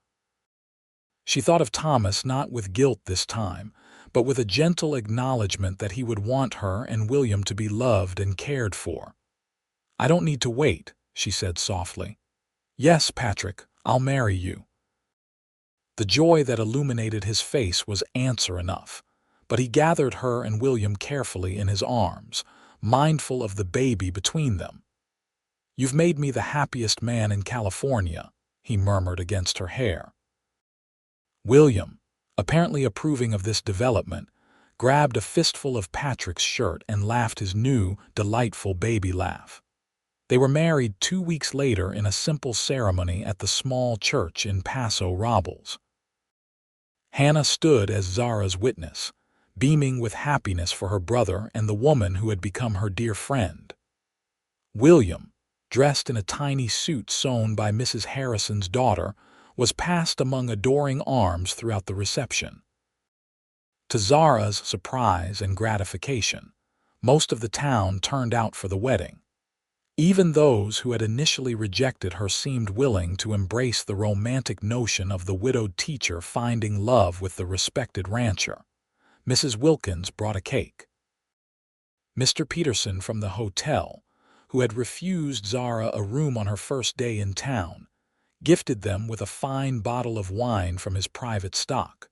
She thought of Thomas not with guilt this time, but with a gentle acknowledgement that he would want her and William to be loved and cared for. "I don't need to wait," she said softly. "Yes, Patrick, I'll marry you." The joy that illuminated his face was answer enough, but he gathered her and William carefully in his arms, mindful of the baby between them. "You've made me the happiest man in California," he murmured against her hair. William, apparently approving of this development, grabbed a fistful of Patrick's shirt and laughed his new, delightful baby laugh. They were married 2 weeks later in a simple ceremony at the small church in Paso Robles. Hannah stood as Zara's witness, beaming with happiness for her brother and the woman who had become her dear friend. William, dressed in a tiny suit sewn by Mrs. Harrison's daughter, was passed among adoring arms throughout the reception. To Zara's surprise and gratification, most of the town turned out for the wedding. Even those who had initially rejected her seemed willing to embrace the romantic notion of the widowed teacher finding love with the respected rancher. Mrs. Wilkins brought a cake. Mr. Peterson from the hotel, who had refused Zara a room on her first day in town, gifted them with a fine bottle of wine from his private stock.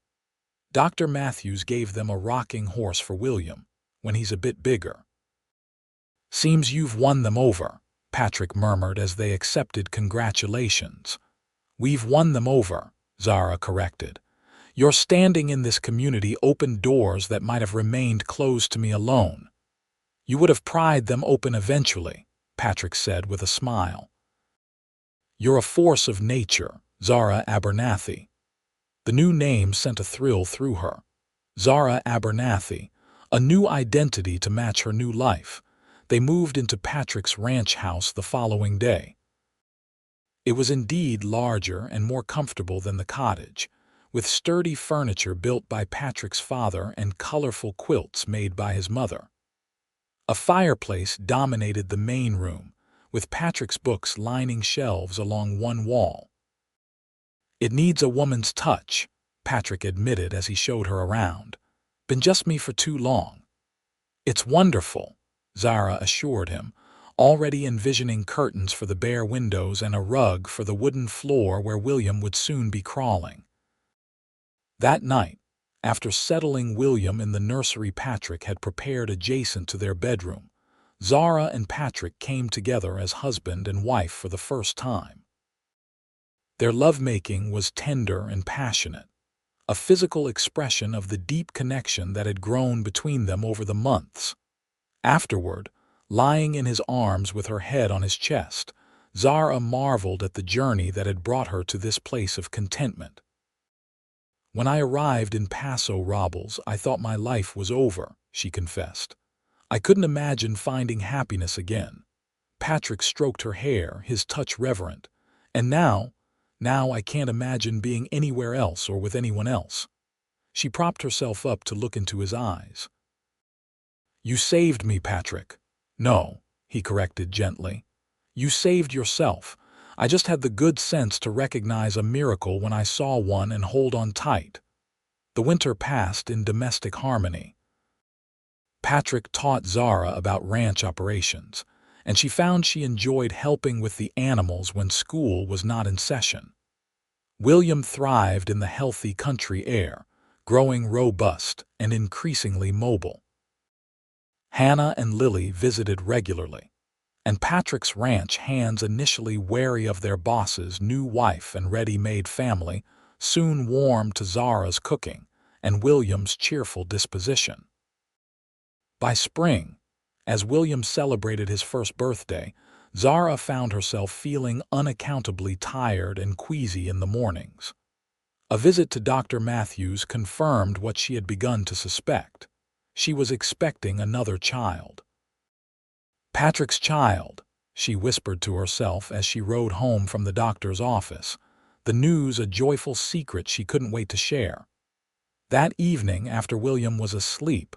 Dr. Matthews gave them a rocking horse for William, when he's a bit bigger. "Seems you've won them over," Patrick murmured as they accepted congratulations. "We've won them over," Zara corrected. "Your standing in this community opened doors that might have remained closed to me alone." "You would have pried them open eventually," Patrick said with a smile. "You're a force of nature, Zara Abernathy." The new name sent a thrill through her. Zara Abernathy, a new identity to match her new life. They moved into Patrick's ranch house the following day. It was indeed larger and more comfortable than the cottage, with sturdy furniture built by Patrick's father and colorful quilts made by his mother. A fireplace dominated the main room, with Patrick's books lining shelves along one wall. It needs a woman's touch, Patrick admitted as he showed her around. Been just me for too long. It's wonderful, Zara assured him, already envisioning curtains for the bare windows and a rug for the wooden floor where William would soon be crawling. That night, after settling William in the nursery Patrick had prepared adjacent to their bedroom, Zara and Patrick came together as husband and wife for the first time. Their lovemaking was tender and passionate, a physical expression of the deep connection that had grown between them over the months. Afterward, lying in his arms with her head on his chest, Zara marveled at the journey that had brought her to this place of contentment. When I arrived in Paso Robles, I thought my life was over, she confessed. I couldn't imagine finding happiness again. Patrick stroked her hair, his touch reverent. And now I can't imagine being anywhere else or with anyone else. She propped herself up to look into his eyes. You saved me, Patrick. No, he corrected gently. You saved yourself. I just had the good sense to recognize a miracle when I saw one and hold on tight. The winter passed in domestic harmony. Patrick taught Zara about ranch operations, and she found she enjoyed helping with the animals when school was not in session. William thrived in the healthy country air, growing robust and increasingly mobile. Hannah and Lily visited regularly, and Patrick's ranch hands, initially wary of their boss's new wife and ready-made family, soon warmed to Zara's cooking and William's cheerful disposition. By spring, as William celebrated his first birthday, Zara found herself feeling unaccountably tired and queasy in the mornings. A visit to Dr. Matthews confirmed what she had begun to suspect. She was expecting another child. Patrick's child, she whispered to herself as she rode home from the doctor's office, the news a joyful secret she couldn't wait to share. That evening, after William was asleep,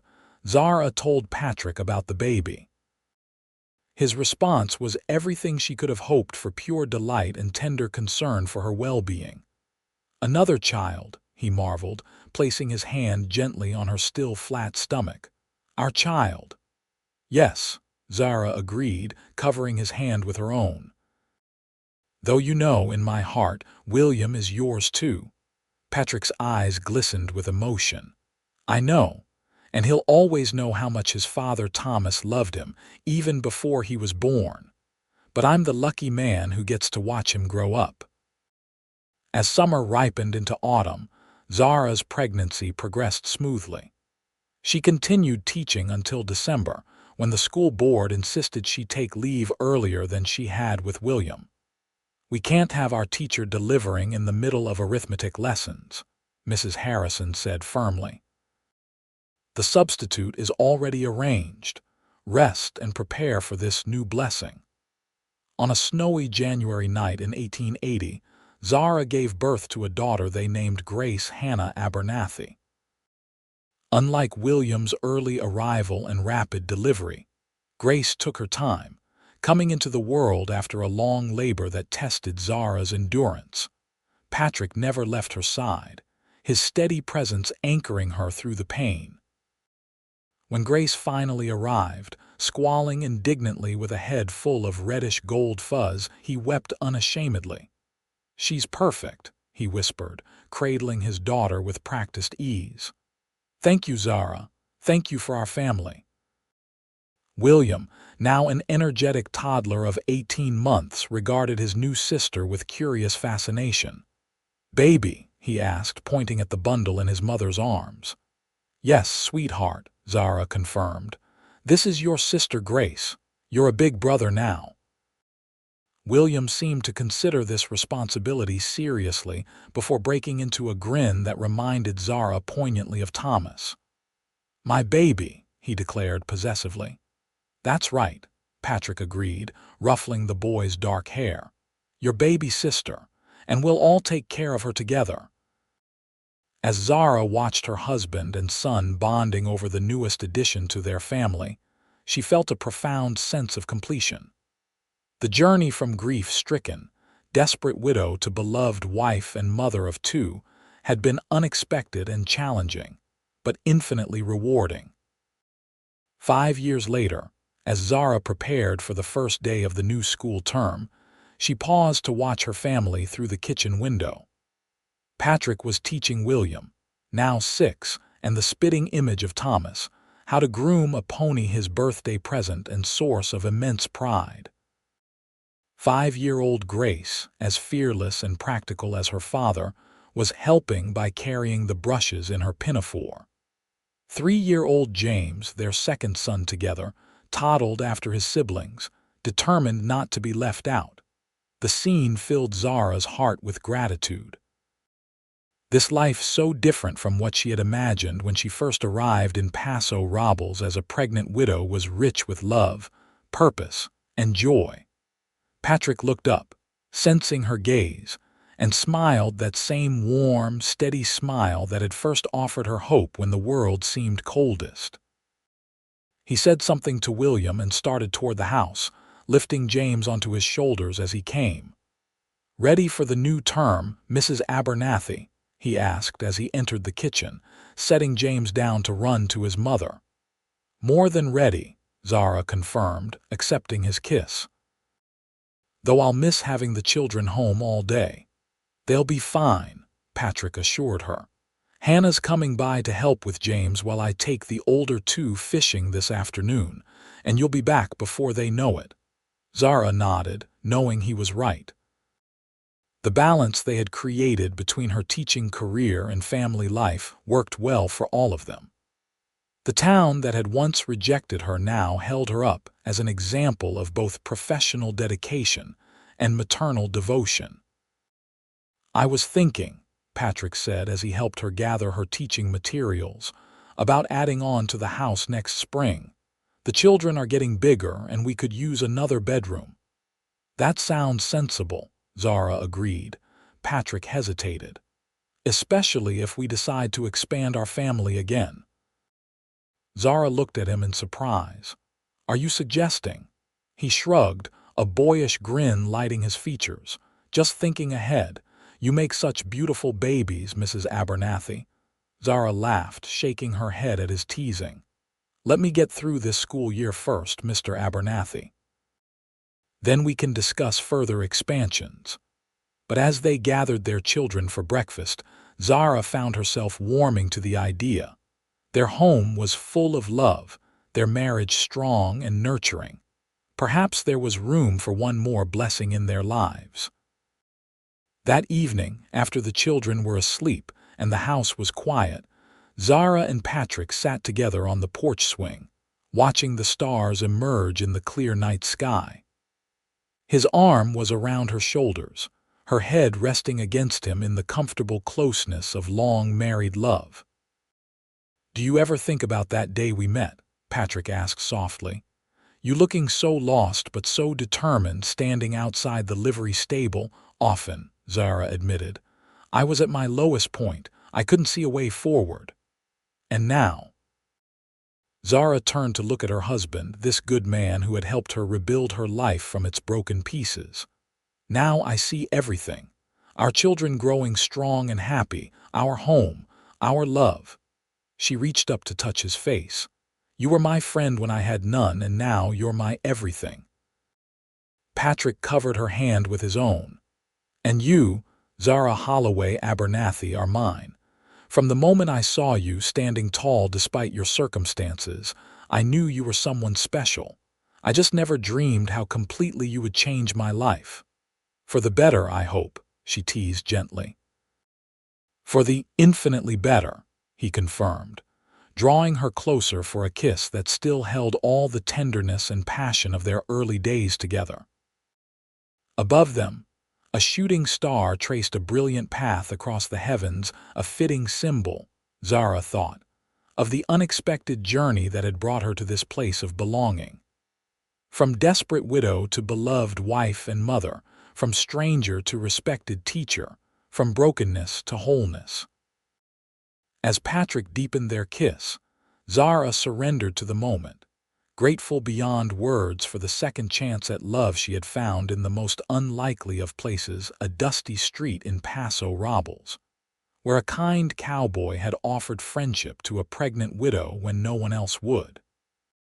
Zara told Patrick about the baby. His response was everything she could have hoped for: pure delight and tender concern for her well-being. Another child, he marveled, placing his hand gently on her still flat stomach. Our child. Yes, Zara agreed, covering his hand with her own. Though you know, in my heart, William is yours too. Patrick's eyes glistened with emotion. I know. And he'll always know how much his father Thomas loved him, even before he was born. But I'm the lucky man who gets to watch him grow up. As summer ripened into autumn, Zara's pregnancy progressed smoothly. She continued teaching until December, when the school board insisted she take leave earlier than she had with William. We can't have our teacher delivering in the middle of arithmetic lessons, Mrs. Harrison said firmly. The substitute is already arranged. Rest and prepare for this new blessing. On a snowy January night in 1880, Zara gave birth to a daughter they named Grace Hannah Abernathy. Unlike William's early arrival and rapid delivery, Grace took her time, coming into the world after a long labor that tested Zara's endurance. Patrick never left her side, his steady presence anchoring her through the pain. When Grace finally arrived, squalling indignantly with a head full of reddish-gold fuzz, he wept unashamedly. She's perfect, he whispered, cradling his daughter with practiced ease. Thank you, Zara. Thank you for our family. William, now an energetic toddler of 18 months, regarded his new sister with curious fascination. Baby, he asked, pointing at the bundle in his mother's arms. Yes, sweetheart, Zara confirmed. This is your sister Grace. You're a big brother now. William seemed to consider this responsibility seriously before breaking into a grin that reminded Zara poignantly of Thomas. My baby, he declared possessively. That's right, Patrick agreed, ruffling the boy's dark hair. Your baby sister, and we'll all take care of her together. As Zara watched her husband and son bonding over the newest addition to their family, she felt a profound sense of completion. The journey from grief-stricken, desperate widow to beloved wife and mother of two, had been unexpected and challenging, but infinitely rewarding. 5 years later, as Zara prepared for the first day of the new school term, she paused to watch her family through the kitchen window. Patrick was teaching William, now 6, and the spitting image of Thomas, how to groom a pony, his birthday present and source of immense pride. 5-year-old Grace, as fearless and practical as her father, was helping by carrying the brushes in her pinafore. 3-year-old James, their second son together, toddled after his siblings, determined not to be left out. The scene filled Zara's heart with gratitude. This life, so different from what she had imagined when she first arrived in Paso Robles as a pregnant widow, was rich with love, purpose, and joy. Patrick looked up, sensing her gaze, and smiled that same warm, steady smile that had first offered her hope when the world seemed coldest. He said something to William and started toward the house, lifting James onto his shoulders as he came. "Ready for the new term, Mrs. Abernathy?" he asked as he entered the kitchen, setting James down to run to his mother. "More than ready," Zara confirmed, accepting his kiss. "Though I'll miss having the children home all day." "They'll be fine," Patrick assured her. "Hannah's coming by to help with James while I take the older two fishing this afternoon, and you'll be back before they know it." Zara nodded, knowing he was right. The balance they had created between her teaching career and family life worked well for all of them. The town that had once rejected her now held her up as an example of both professional dedication and maternal devotion. "I was thinking," Patrick said as he helped her gather her teaching materials, "about adding on to the house next spring. The children are getting bigger and we could use another bedroom." "That sounds sensible," Zara agreed. Patrick hesitated. "Especially if we decide to expand our family again." Zara looked at him in surprise. "Are you suggesting?" He shrugged, a boyish grin lighting his features. "Just thinking ahead. You make such beautiful babies, Mrs. Abernathy." Zara laughed, shaking her head at his teasing. "Let me get through this school year first, Mr. Abernathy. Then we can discuss further expansions." But as they gathered their children for breakfast, Zara found herself warming to the idea. Their home was full of love, their marriage strong and nurturing. Perhaps there was room for one more blessing in their lives. That evening, after the children were asleep and the house was quiet, Zara and Patrick sat together on the porch swing, watching the stars emerge in the clear night sky. His arm was around her shoulders, her head resting against him in the comfortable closeness of long married love. "Do you ever think about that day we met?" Patrick asked softly. "You looking so lost but so determined, standing outside the livery stable." "Often," Zara admitted. "I was at my lowest point. I couldn't see a way forward. And now?" Zara turned to look at her husband, this good man who had helped her rebuild her life from its broken pieces. "Now I see everything. Our children growing strong and happy, our home, our love." She reached up to touch his face. "You were my friend when I had none, and now you're my everything." Patrick covered her hand with his own. "And you, Zara Holloway Abernathy, are mine. From the moment I saw you standing tall despite your circumstances, I knew you were someone special. I just never dreamed how completely you would change my life. For the better, I hope," she teased gently. "For the infinitely better," he confirmed, drawing her closer for a kiss that still held all the tenderness and passion of their early days together. Above them, a shooting star traced a brilliant path across the heavens, a fitting symbol, Zara thought, of the unexpected journey that had brought her to this place of belonging. From desperate widow to beloved wife and mother, from stranger to respected teacher, from brokenness to wholeness. As Patrick deepened their kiss, Zara surrendered to the moment, grateful beyond words for the second chance at love she had found in the most unlikely of places, a dusty street in Paso Robles, where a kind cowboy had offered friendship to a pregnant widow when no one else would.